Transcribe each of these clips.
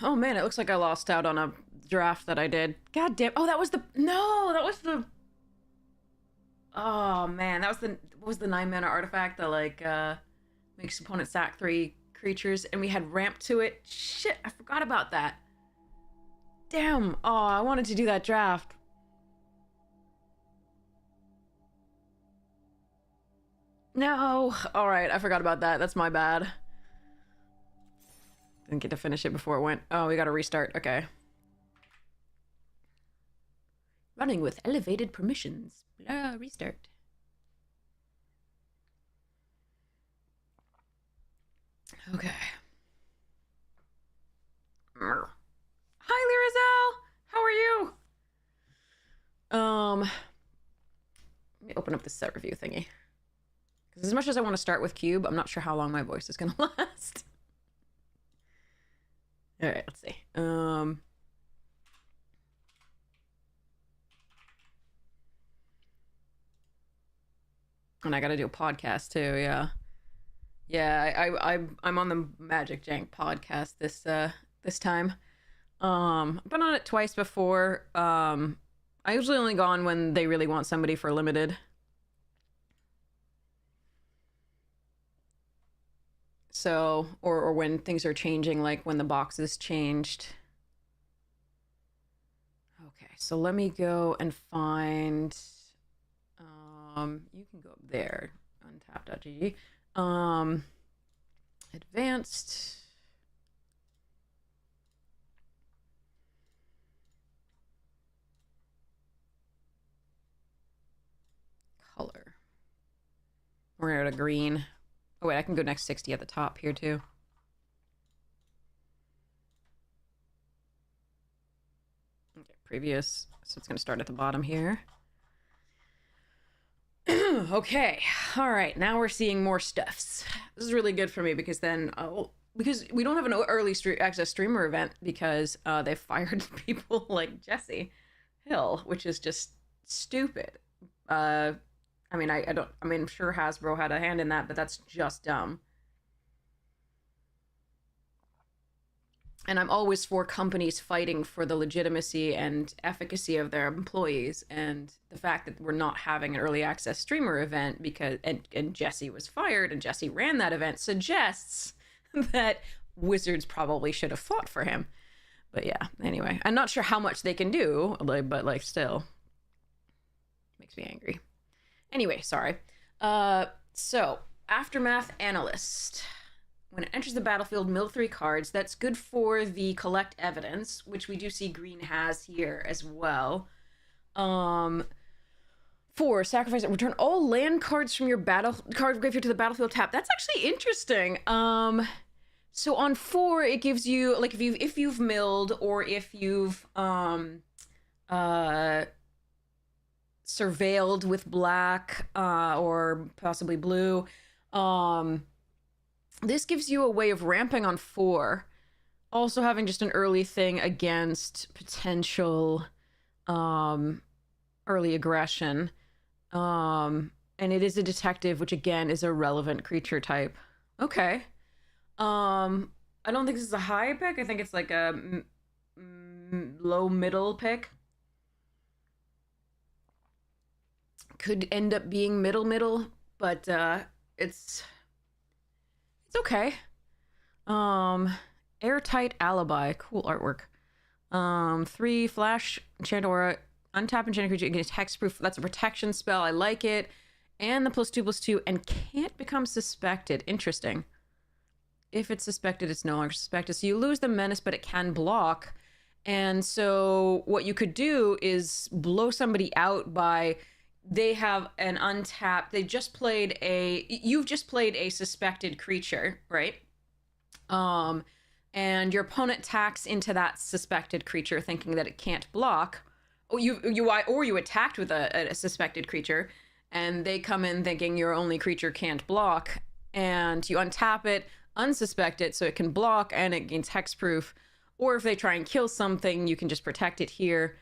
Oh man, it looks like I lost out on a draft that I did. God damn. Oh, that was the... No, that was the... Oh man, that was the... What was the 9-mana artifact that, like, makes opponent sack 3 creatures, and we had ramp to it? Shit, I forgot about that. Damn. Oh, I wanted to do that draft. No. Alright, I forgot about that. That's my bad. Didn't get to finish it before it went. Oh, we gotta restart. Okay. Running with elevated permissions. Blah, restart. Okay. Hi, Lyrizel! How are you? Let me open up the set review thingy. Because as much as I want to start with Cube, I'm not sure how long my voice is gonna last. Alright, let's see. And I gotta do a podcast too, yeah. Yeah, I'm on the Magic Jank podcast this time. I've been on it twice before. I usually only go on when they really want somebody for limited. So, or when things are changing, like when the boxes changed. Okay, so let me go and find, you can go up there, untap.gg. Advanced. Color. We're at a green. Oh wait, I can go next 60 at the top here too. Okay, previous. So it's gonna start at the bottom here. Okay, all right, now we're seeing more stuffs. This is really good for me because then, because we don't have an early access streamer event because they fired people like Jesse Hill, which is just stupid. I mean, I'm sure Hasbro had a hand in that, but that's just dumb. And I'm always for companies fighting for the legitimacy and efficacy of their employees, and the fact that we're not having an early access streamer event because and Jesse was fired and Jesse ran that event suggests that Wizards probably should have fought for him. But yeah, anyway, I'm not sure how much they can do, but like still makes me angry. Anyway, sorry. So Aftermath Analyst. When it enters the battlefield, mill 3 cards. That's good for the collect evidence, which we do see green has here as well. 4, sacrifice it. Return all land cards from your battle card graveyard to the battlefield tap. That's actually interesting. So on 4, it gives you, like, if you've milled or if you've surveilled with black or possibly blue, this gives you a way of ramping on 4, also having just an early thing against potential early aggression, and it is a detective, which again is a relevant creature type. Okay. I don't think this is a high pick. I think it's like a low middle pick. Could end up being middle, but it's okay. Airtight Alibi. Cool artwork. 3 flash, enchant aura, untap enchanted creature, you get hexproof. That's a protection spell. I like it. And the +2/+2, and can't become suspected. Interesting. If it's suspected, it's no longer suspected. So you lose the menace, but it can block. And so what you could do is blow somebody out by, they have an untapped, you've just played a suspected creature, right? And your opponent tacks into that suspected creature thinking that it can't block. Or you attacked with a suspected creature, and they come in thinking your only creature can't block, and you untap it, unsuspect it, so it can block and it gains hexproof. Or if they try and kill something, you can just protect it here.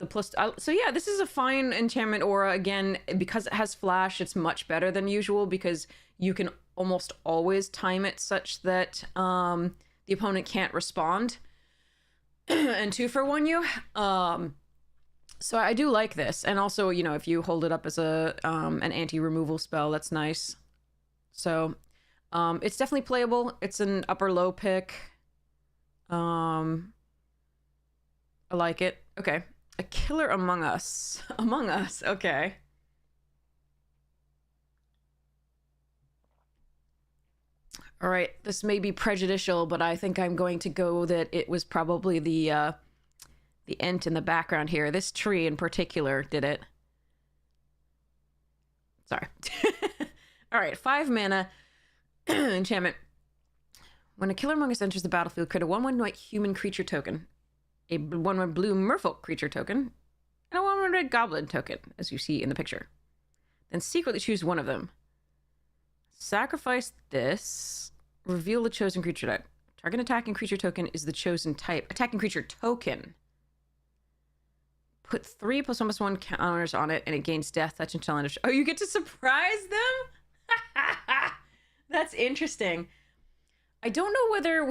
So yeah, this is a fine enchantment aura. Again, because it has flash, it's much better than usual because you can almost always time it such that the the opponent can't respond and 2-for-1 you. So I do like this. And also, you know, if you hold it up as a an anti-removal spell, that's nice. So it's definitely playable. It's an upper low pick. I like it. Okay. A killer among us. Among us. Okay. All right. This may be prejudicial, but I think I'm going to go that it was probably the ent in the background here. This tree in particular did it. Sorry. All right. 5 mana enchantment. When a killer among us enters the battlefield, create a 1/1 white human creature token, a 1/1 blue merfolk creature token, and a 1/1 red goblin token, as you see in the picture. Then secretly choose one of them. Sacrifice this. Reveal the chosen creature type. Target attacking creature token is the chosen type. Attacking creature token. Put 3+1/+1 counters on it, and it gains death, touch, and challenge. Oh, you get to surprise them? That's interesting. I don't know whether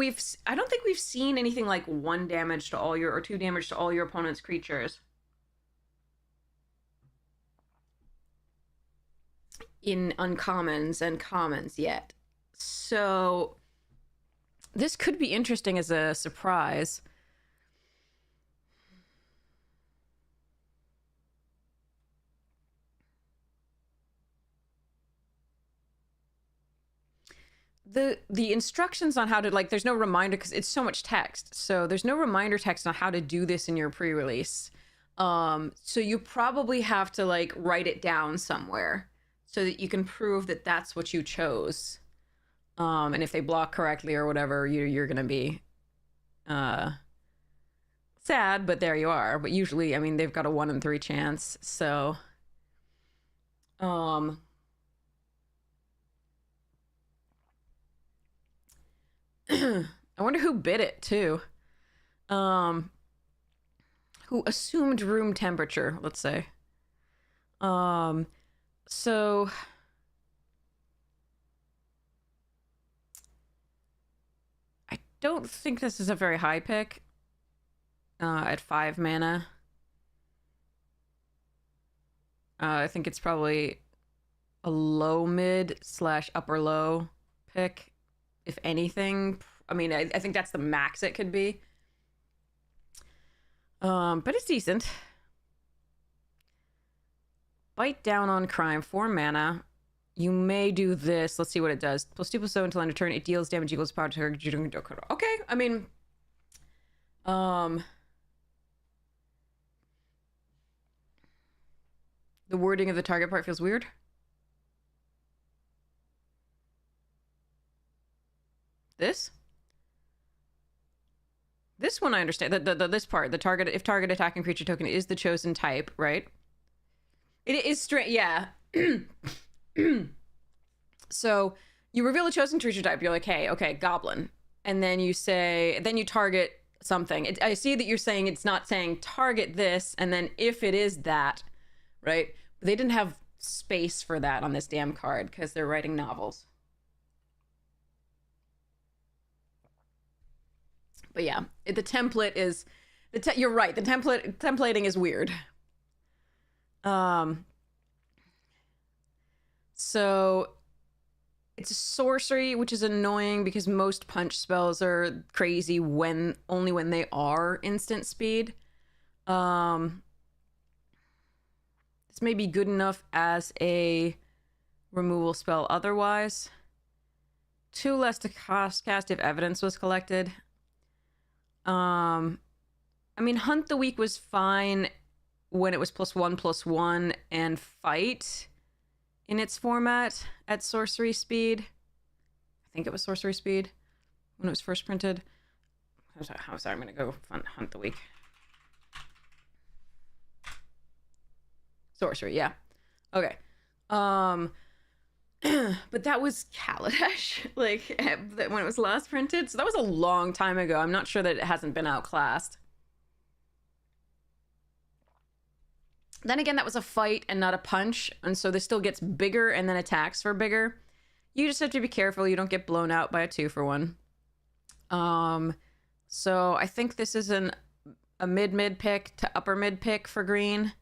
I don't think we've seen anything like 1 damage to all your, or 2 damage to all your opponent's creatures in uncommons and commons yet. So this could be interesting as a surprise. The instructions on how to, like, there's no reminder because it's so much text. So there's no reminder text on how to do this in your pre-release. So you probably have to, like, write it down somewhere so that you can prove that that's what you chose. And if they block correctly or whatever, you're going to be sad, but there you are. But usually, I mean, they've got a 1 in 3 chance. So I wonder who bid it too. Who assumed room temperature, let's say. So I don't think this is a very high pick at 5 mana. I think it's probably a low mid / upper low pick, if anything. I mean, I think that's the max it could be. But it's decent. Bite down on crime, 4 mana. You may do this. Let's see what it does. +2/+7 until end of turn. It deals damage equals power to target. Okay, I mean, the wording of the target part feels weird. This one I understand. This part, the target, if target attacking creature token is the chosen type, right? It is straight, yeah. So you reveal a chosen creature type. You're like, hey, okay, goblin, and then you say, then you target something. I see that you're saying it's not saying target this, and then if it is that, right? But they didn't have space for that on this damn card because they're writing novels. But yeah, the template is you're right. The templating is weird. So it's a sorcery, which is annoying because most punch spells are crazy only when they are instant speed. This may be good enough as a removal spell otherwise. 2 less to cast if evidence was collected. I mean, Hunt the Weak was fine when it was +1/+1 and fight in its format at sorcery speed. I think it was sorcery speed when it was first printed. I'm sorry, I'm gonna go Hunt the Weak. Sorcery, yeah. Okay. But that was Kaladesh, like, when it was last printed. So that was a long time ago. I'm not sure that it hasn't been outclassed. Then again, that was a fight and not a punch. And so this still gets bigger and then attacks for bigger. You just have to be careful you don't get blown out by a 2-for-1. So I think this is a mid pick to upper mid pick for green.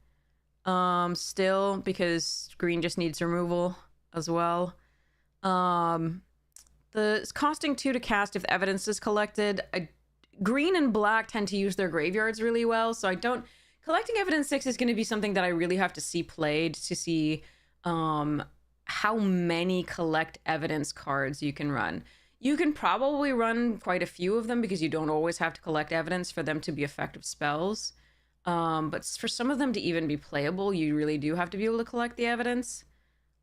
Still, because green just needs removal as well. It's costing 2 to cast if the evidence is collected. Green and black tend to use their graveyards really well, so I don't... Collecting evidence 6 is going to be something that I really have to see played to see how many collect evidence cards you can run. You can probably run quite a few of them because you don't always have to collect evidence for them to be effective spells. But for some of them to even be playable, you really do have to be able to collect the evidence.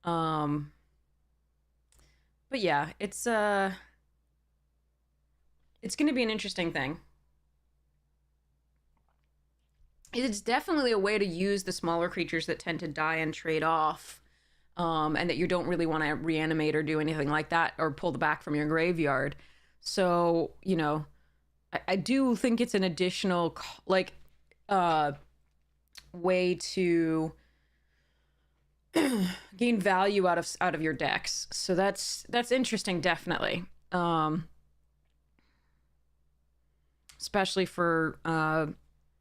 But yeah, it's going to be an interesting thing. It's definitely a way to use the smaller creatures that tend to die and trade off, and that you don't really want to reanimate or do anything like that, or pull the back from your graveyard. So, you know, I do think it's an additional, like, way to gain value out of your decks. So that's interesting, definitely. Especially for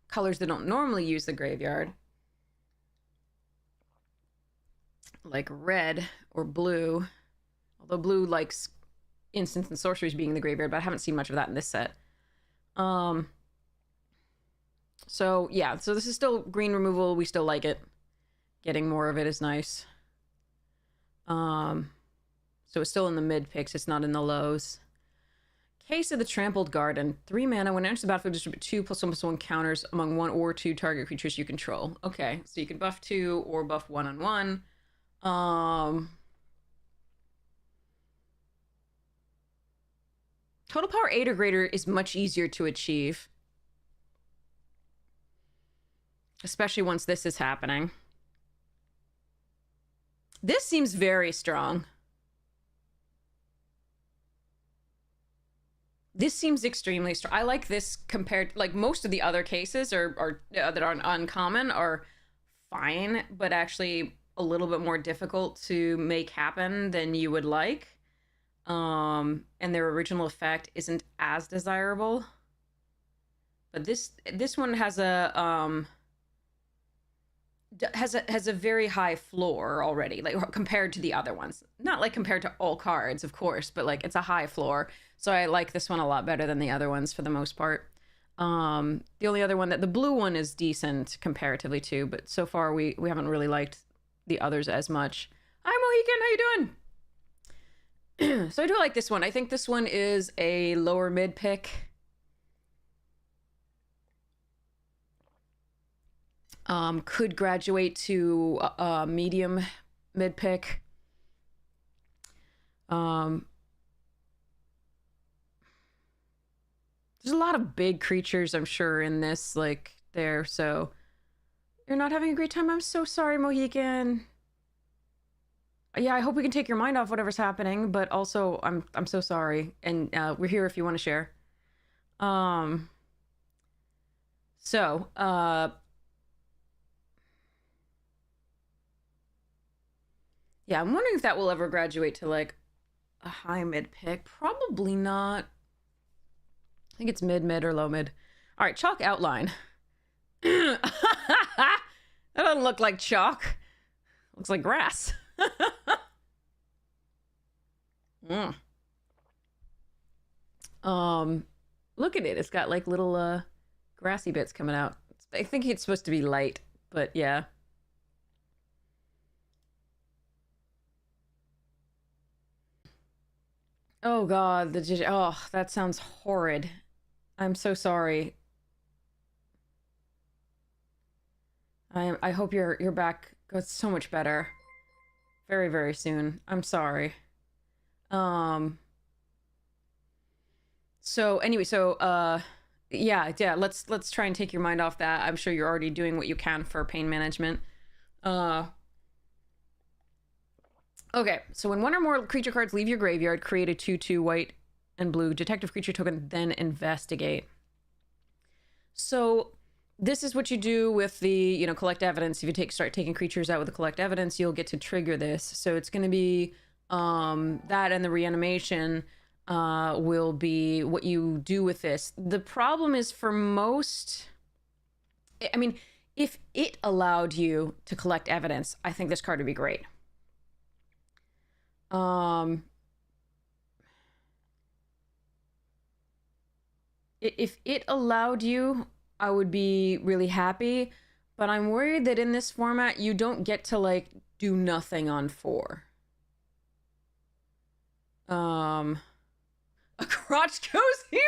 colors that don't normally use the graveyard, like red or blue. Although blue likes instants and sorceries being in the graveyard, but I haven't seen much of that in this set. So yeah, so this is still green removal. We still like it. Getting more of it is nice. So it's still in the mid picks. It's not in the lows. Case of the Trampled Garden. 3 mana. When it enters the battlefield, distribute 2 +1/+1 counters among 1 or 2 target creatures you control. Okay, so you can buff 2 or buff 1/1. Total power 8 or greater is much easier to achieve. Especially once this is happening. This seems very strong. This seems extremely strong. I like this compared, like most of the other cases that are uncommon are fine, but actually a little bit more difficult to make happen than you would like. And their original effect isn't as desirable. But this one has a very high floor already, like compared to the other ones. Not like compared to all cards, of course, but like it's a high floor. So I like this one a lot better than the other ones for the most part. The only other one, the blue one is decent comparatively too, but so far we haven't really liked the others as much. Hi Mohican, how you doing? So I do like this one. I think this one is a lower mid pick. Could graduate to a medium mid pick. There's a lot of big creatures, I'm sure, in this, like, there, so... You're not having a great time? I'm so sorry, Mohican. Yeah, I hope we can take your mind off whatever's happening, but also, I'm so sorry. And, we're here if you want to share. Yeah, I'm wondering if that will ever graduate to, like, a high mid pick. Probably not. I think it's mid or low mid. All right, chalk outline. That doesn't look like chalk. Looks like grass. Look at it. It's got like little grassy bits coming out. I think it's supposed to be light, but yeah. Oh God, that sounds horrid. I'm so sorry. I hope your back goes so much better very, very soon. I'm sorry. So anyway, yeah, let's try and take your mind off that. I'm sure you're already doing what you can for pain management. Okay, so when 1 or more creature cards leave your graveyard, create a 2/2 white and blue detective creature token, then investigate. So this is what you do with the, collect evidence. If you start taking creatures out with the collect evidence, you'll get to trigger this. So it's going to be that and the reanimation. will be what you do with this. The problem is for most, I mean, if it allowed you to collect evidence, I think this card would be great. If it allowed you, I would be really happy, but I'm worried that in this format, you don't get to, like, do nothing on 4. A crotch goes here?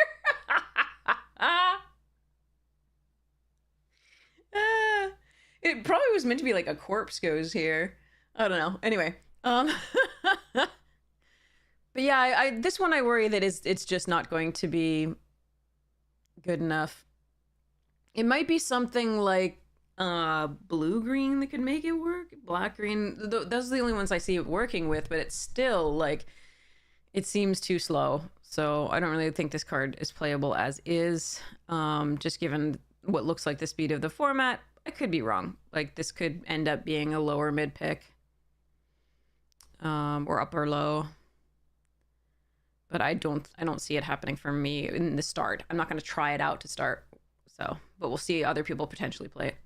It probably was meant to be like a corpse goes here. I don't know. Anyway, but yeah, I this one I worry that it's just not going to be good enough. It might be something like blue green that could make it work. Black green, those are the only ones I see it working with, but it's still like it seems too slow. So I don't really think this card is playable as is. Just given what looks like the speed of the format, I could be wrong. Like this could end up being a lower mid pick, or upper low. But I don't see it happening for me in the start. I'm not going to try it out to start. So, but we'll see other people potentially play it.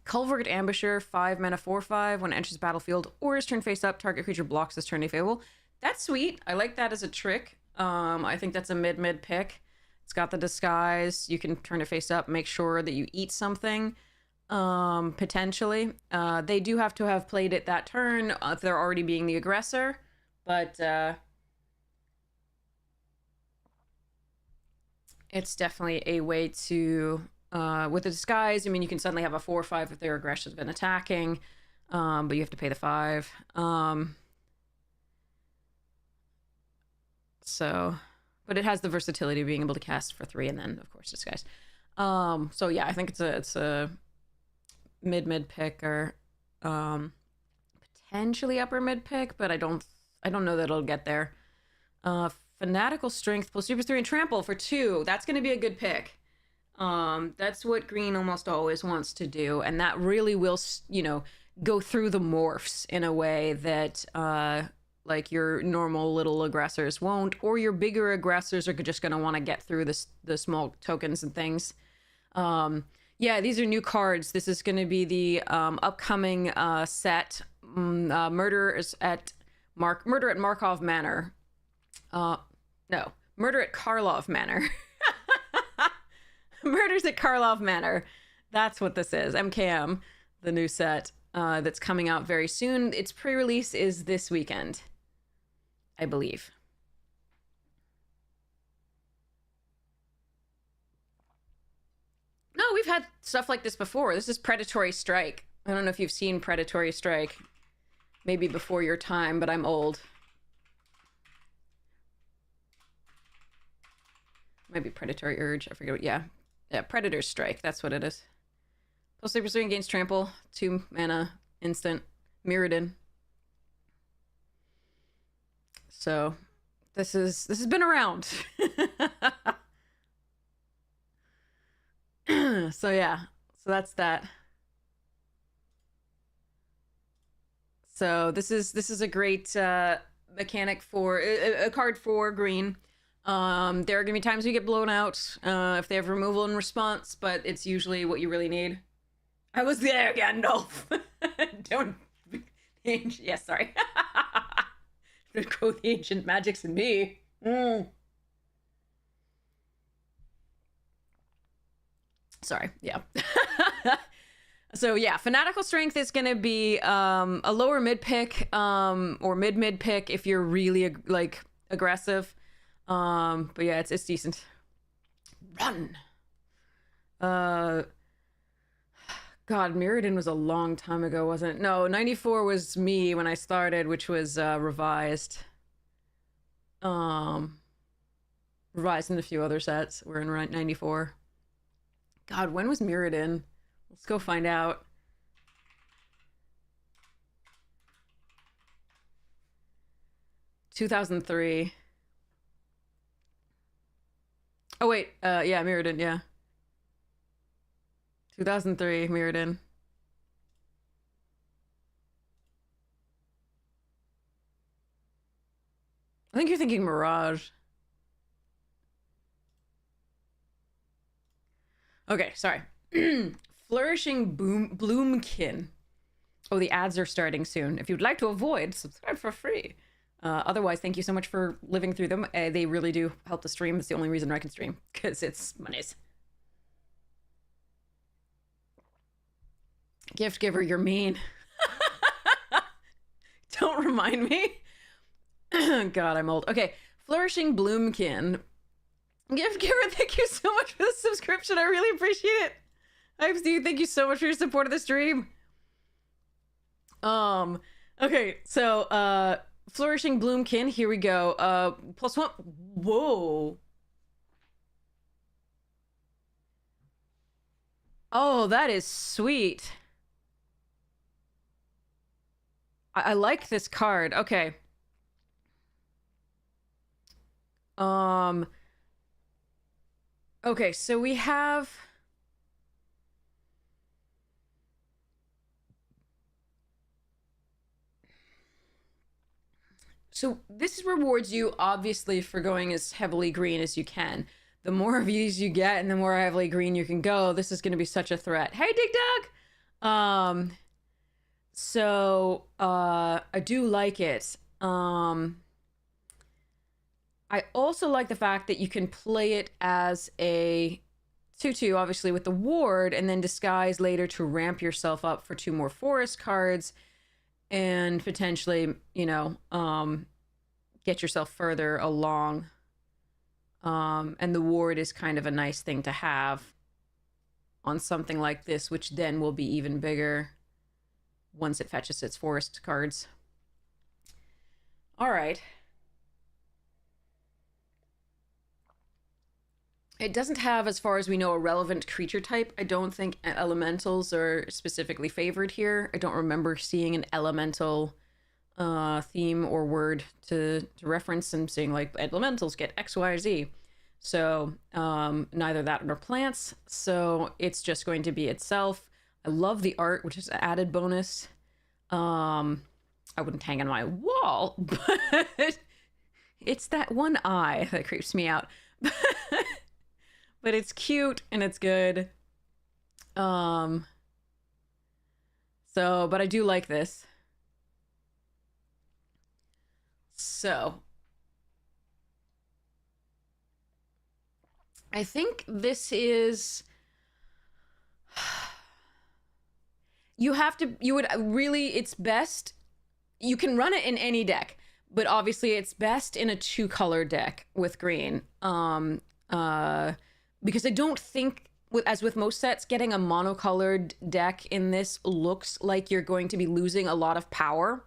Culvert Ambusher, 5 mana, 4/5. When it enters the battlefield or is turned face up, target creature blocks this turn if able. That's sweet. I like that as a trick. I think that's a mid pick. It's got the disguise. You can turn it face up, make sure that you eat something. Potentially. They do have to have played it that turn if they're already being the aggressor. But it's definitely a way to, with a disguise, I mean, you can suddenly have a 4/5 if their aggression's been attacking, but you have to pay the 5. So, but it has the versatility of being able to cast for 3 and then, of course, disguise. So yeah, I think it's a mid pick or potentially upper mid pick, but I don't know that it'll get there. Fanatical Strength plus Super 3 and Trample for 2. That's going to be a good pick. That's what green almost always wants to do, and that really will, you know, go through the morphs in a way that like your normal little aggressors won't, or your bigger aggressors are just going to want to get through the small tokens and things. Yeah, these are new cards. This is going to be the upcoming set, Murder at Markov Manor. No, Murder at Karlov Manor. Murders at Karlov Manor. That's what this is. MKM, the new set that's coming out very soon. Its pre-release is this weekend, I believe. No, we've had stuff like this before. This is Predatory Strike. I don't know if you've seen Predatory Strike. Maybe before your time, but I'm old. Maybe Predatory Urge. I forget what. Yeah, Predator Strike. That's what it is. Plus, pursuing gains trample, 2 mana, instant, Mirrodin. So, this has been around. So yeah, so that's that. So this is a great mechanic for a card for green. There are gonna be times you get blown out if they have removal in response, but it's usually what you really need. I was there, Gandalf. Don't. Yes, sorry. Don't quote the ancient magics in me. Sorry, yeah. So yeah, Fanatical Strength is going to be a lower mid pick or mid pick if you're really like aggressive. But yeah, it's decent. Run. God, Mirrodin was a long time ago, wasn't it? No, 94 was me when I started, which was revised. Revised in a few other sets. We're in 94. God, when was Mirrodin? Let's go find out. (2003). Oh wait, yeah, Mirrodin, yeah. 2003, Mirrodin. I think you're thinking Mirage. Okay, sorry. Flourishing Bloomkin. Oh, the ads are starting soon. If you'd like to avoid, subscribe for free. Otherwise, thank you so much for living through them. They really do help the stream. It's the only reason I can stream, because it's monies. Gift giver, you're mean. Don't remind me. God, I'm old. Okay, Flourishing Bloomkin. Gift giver, thank you so much for the subscription. I really appreciate it. I do. Thank you so much for your support of the stream. Okay, so, Flourishing Bloomkin, here we go. +1. Whoa. Oh, that is sweet. I like this card. Okay. Okay, so we have... So this rewards you, obviously, for going as heavily green as you can. The more of these you get and the more heavily green you can go, this is going to be such a threat. Hey, Dig Dug! So, I do like it. I also like the fact that you can play it as a 2/2, obviously, with the ward, and then disguise later to ramp yourself up for 2 more forest cards, and potentially, you know, get yourself further along. And the ward is kind of a nice thing to have on something like this, which then will be even bigger once it fetches its forest cards. All right. It doesn't have, as far as we know, a relevant creature type. I don't think elementals are specifically favored here. I don't remember seeing an elemental theme or word to reference and saying, like, elementals get X, Y, Z. So neither that nor plants. So it's just going to be itself. I love the art, which is an added bonus. I wouldn't hang on my wall, but it's that one eye that creeps me out. But it's cute and it's good. So, but I do like this. So, I think this is... You would really, it's best, you can run it in any deck, but obviously it's best in a 2-color deck with green. Because I don't think, as with most sets, getting a monocolored deck in this looks like you're going to be losing a lot of power.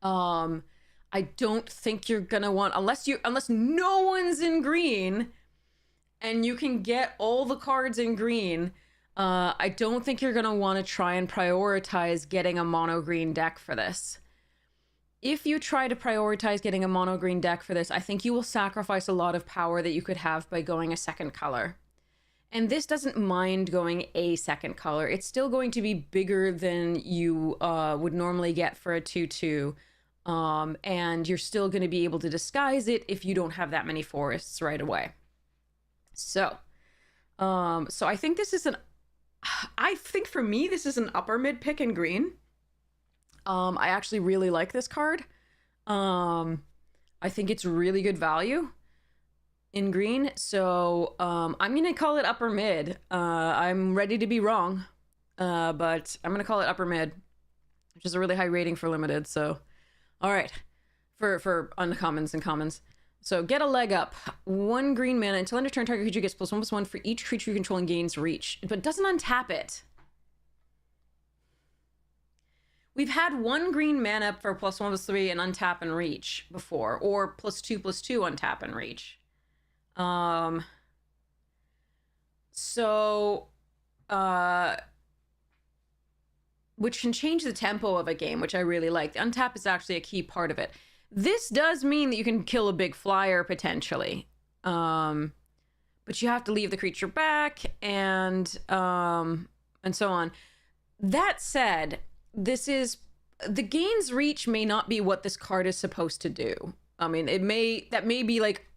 I don't think you're gonna want, unless no one's in green and you can get all the cards in green, I don't think you're gonna want to try and prioritize getting a mono green deck for this. If you try to prioritize getting a mono green deck for this, I think you will sacrifice a lot of power that you could have by going a second color. And this doesn't mind going a second color. It's still going to be bigger than you would normally get for a 2/2. And you're still going to be able to disguise it if you don't have that many forests right away. So I think this is I think for me, this is an upper mid pick in green. I actually really like this card. I think it's really good value in green. So I'm going to call it upper mid. I'm ready to be wrong, but I'm going to call it upper mid, which is a really high rating for limited. So, all right, for uncommons and commons. So get a leg up. 1 green mana until end of turn, target creature gets +1/+1 for each creature you control and gains reach, but doesn't untap it. We've had 1 green mana for +1/+3 and untap and reach before, or +2/+2 untap and reach. Which can change the tempo of a game, which I really like. The untap is actually a key part of it. This does mean that you can kill a big flyer potentially, but you have to leave the creature back and so on. That said, the gains reach may not be what this card is supposed to do. I mean, that may be like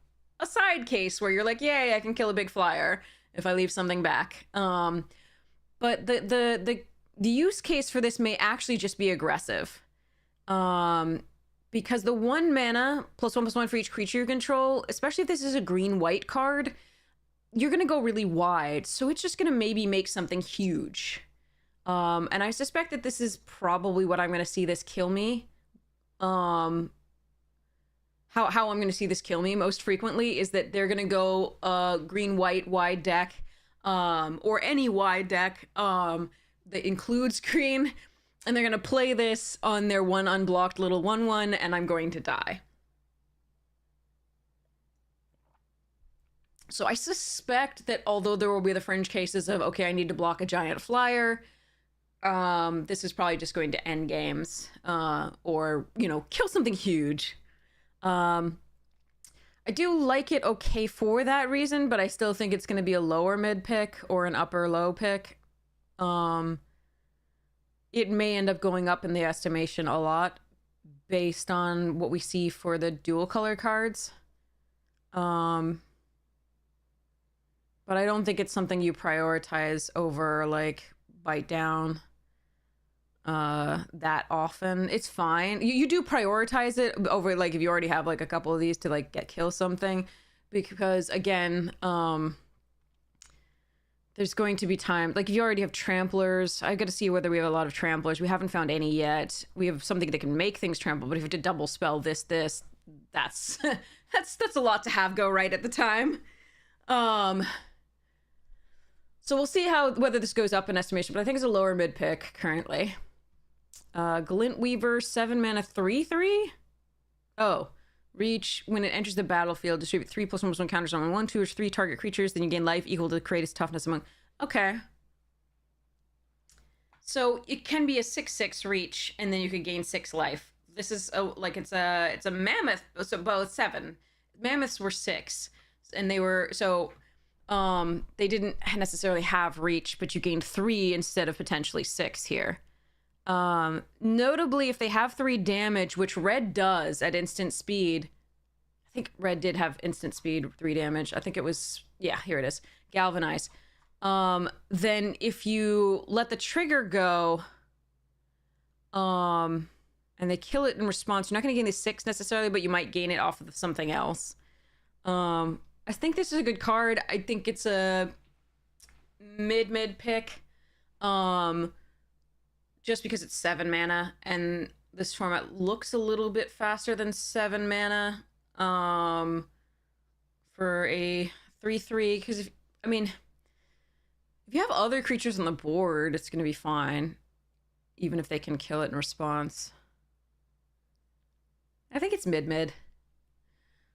a side case where you're like, yay, I can kill a big flyer if I leave something back. But the use case for this may actually just be aggressive. Because the 1 mana +1/+1 for each creature you control, especially if this is a green-white card, you're gonna go really wide. So it's just gonna maybe make something huge. And I suspect that this is probably what I'm gonna see this kill me. How I'm gonna see this kill me most frequently is that they're gonna go green-white wide deck, or any wide deck that includes green, and they're gonna play this on their 1 unblocked little 1/1, and I'm going to die. So I suspect that although there will be the fringe cases of, okay, I need to block a giant flyer, this is probably just going to end games, or, you know, kill something huge. I do like it okay for that reason, but I still think it's going to be a lower mid pick or an upper low pick. It may end up going up in the estimation a lot based on what we see for the dual color cards. But I don't think it's something you prioritize over, like, Bite Down that often. It's fine. You do prioritize it over, like, if you already have, like, a couple of these to, like, kill something. Because, again, there's going to be time. Like, if you already have Tramplers, I got to see whether we have a lot of Tramplers. We haven't found any yet. We have something that can make things trample, but if you did double spell this, that's that's a lot to have go right at the time. So we'll see whether this goes up in estimation, but I think it's a lower mid pick currently. Glint Weaver, 7 mana, 3/3. Oh, reach when it enters the battlefield. Distribute 3 +1/+1 counters on 1, 2, or 3 target creatures. Then you gain life equal to the creator's toughness among. Okay. So it can be a 6/6 reach, and then you could gain 6 life. This is it's a mammoth. So both 7 mammoths were 6, and they were they didn't necessarily have reach, but you gained 3 instead of potentially 6 here. Notably, if they have 3 damage, which red does at instant speed, I think red did have instant speed 3 damage. I think it was, yeah, here it is, galvanize. Then if you let the trigger go, and they kill it in response, you're not going to gain the 6 necessarily, but you might gain it off of something else. I think this is a good card. I think it's a mid pick. Just because it's 7 mana, and this format looks a little bit faster than 7 mana. For a 3/3, because if you have other creatures on the board, it's gonna be fine, even if they can kill it in response. I think it's mid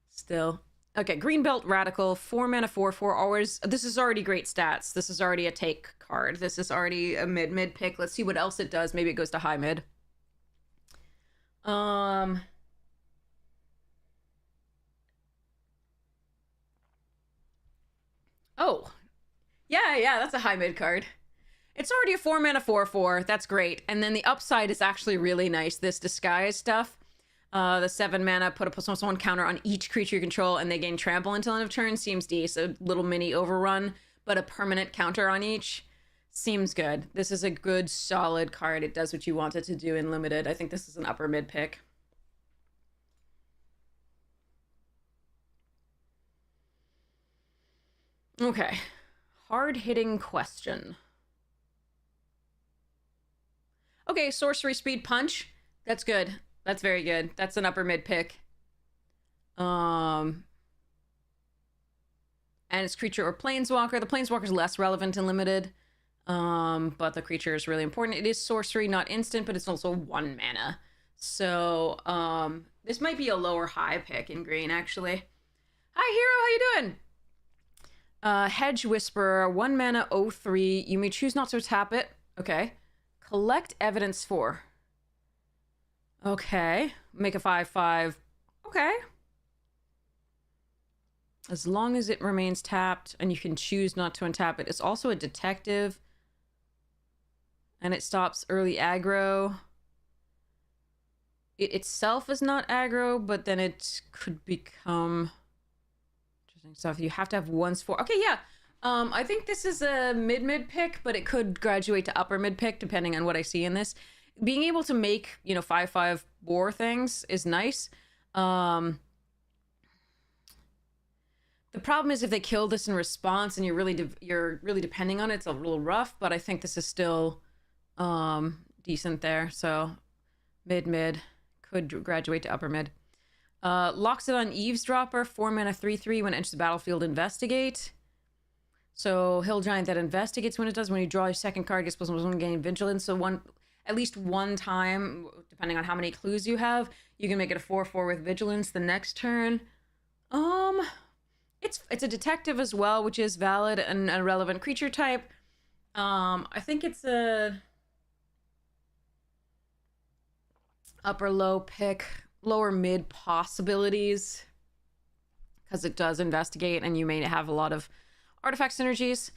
still. Okay, Greenbelt Radical, 4 mana, 4/4. Always, this is already great stats. This is already a take card. This is already a mid pick. Let's see what else it does. Maybe it goes to high mid. Oh, yeah, that's a high mid card. It's already a 4 mana, 4/4. That's great. And then the upside is actually really nice. This disguise stuff. The 7 mana, put a +1/+1 counter on each creature you control, and they gain trample until end of turn. Seems decent. A little mini overrun, but a permanent counter on each. Seems good. This is a good, solid card. It does what you want it to do in limited. I think this is an upper mid pick. Okay. Hard-hitting question. Okay, Sorcery Speed Punch. That's good. That's very good. That's an upper mid pick. And it's creature or planeswalker. The planeswalker is less relevant in limited, but the creature is really important. It is sorcery, not instant, but it's also 1 mana. So this might be a lower high pick in green, actually. Hi, Hero. How you doing? Hedge Whisperer, 1 mana, 0/3. You may choose not to tap it. Okay. Collect evidence 4. Okay. Make a 5/5. Okay. As long as it remains tapped and you can choose not to untap it. It's also a detective. And it stops early aggro. it itself is not aggro, but then it could become interesting stuff. You have to have once for. Okay, yeah. I think this is a mid pick, but it could graduate to upper mid pick depending on what I see in this. Being able to make 5/5 war things is nice. The problem is if they kill this in response and you're really depending on it, it's a little rough. But I think this is still decent there. So mid could graduate to upper mid. Locks it on Eavesdropper, 4 mana 3/3 when it enters the battlefield. Investigate. So Hill Giant that investigates when it does. When you draw your second card, gets +1/+1 gain vigilance. So at least one time, depending on how many clues you have, you can make it a 4/4 with vigilance the next turn. It's a detective as well, which is valid and a relevant creature type. I think it's a upper low pick, lower mid possibilities, because it does investigate and you may have a lot of artifact synergies.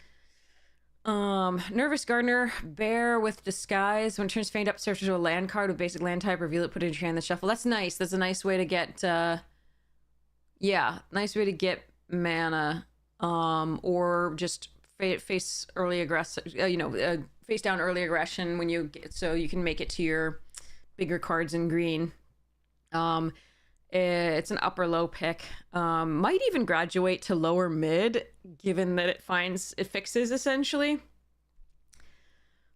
Nervous Gardener, Bear with Disguise. When it turns Feigned up, search to a land card with basic land type, reveal it, put it in your hand, then shuffle. That's nice. That's a nice way to get, nice way to get mana, or just face early aggressive, face down early aggression when you get, so you can make it to your bigger cards in green. It's an upper low pick. Might even graduate to lower mid, given that it fixes essentially.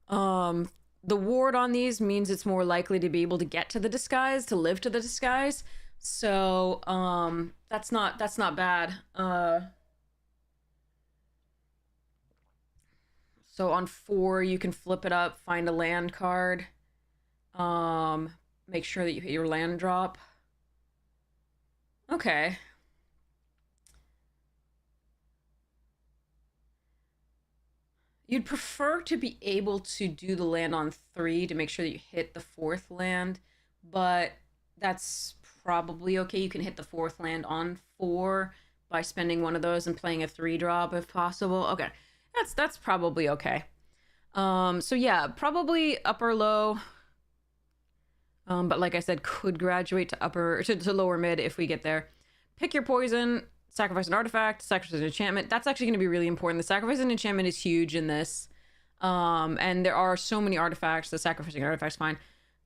The ward on these means it's more likely to be able to get to the disguise, to live to the disguise. So that's not bad. So on 4 you can flip it up, find a land card. Make sure that you hit your land drop. Okay. You'd prefer to be able to do the land on 3 to make sure that you hit the 4th land, but that's probably okay. You can hit the 4th land on 4 by spending one of those and playing a 3-drop if possible. Okay, that's probably okay. So yeah, probably upper low. But like I said, could graduate to lower mid if we get there. Pick your poison, sacrifice an artifact, sacrifice an enchantment. That's actually going to be really important. The sacrifice and enchantment is huge in this. And there are so many artifacts. The sacrificing artifact's fine.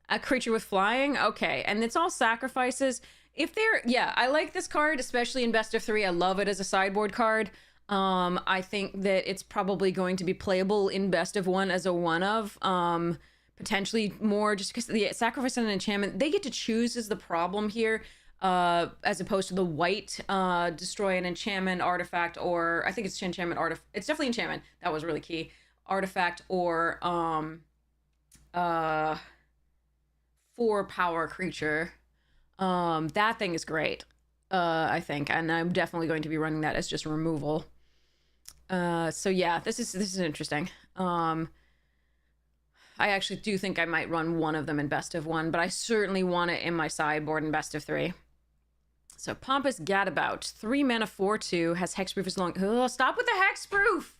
A creature with flying, okay. And it's all sacrifices. I like this card, especially in best of 3. I love it as a sideboard card. I think that it's probably going to be playable in best of 1 as a 1-of. Potentially more, just because the sacrifice and enchantment, they get to choose is the problem here, as opposed to the white destroy an enchantment artifact, or I think it's enchantment artifact. It's definitely enchantment. That was really key. Artifact or 4-power creature. That thing is great, I think, and I'm definitely going to be running that as just removal. So yeah, this is interesting. I actually do think I might run one of them in best of 1, but I certainly want it in my sideboard in best of 3. So Pompous Gadabout, 3 mana 4/2, has hexproof as long. Oh, stop with the hexproof!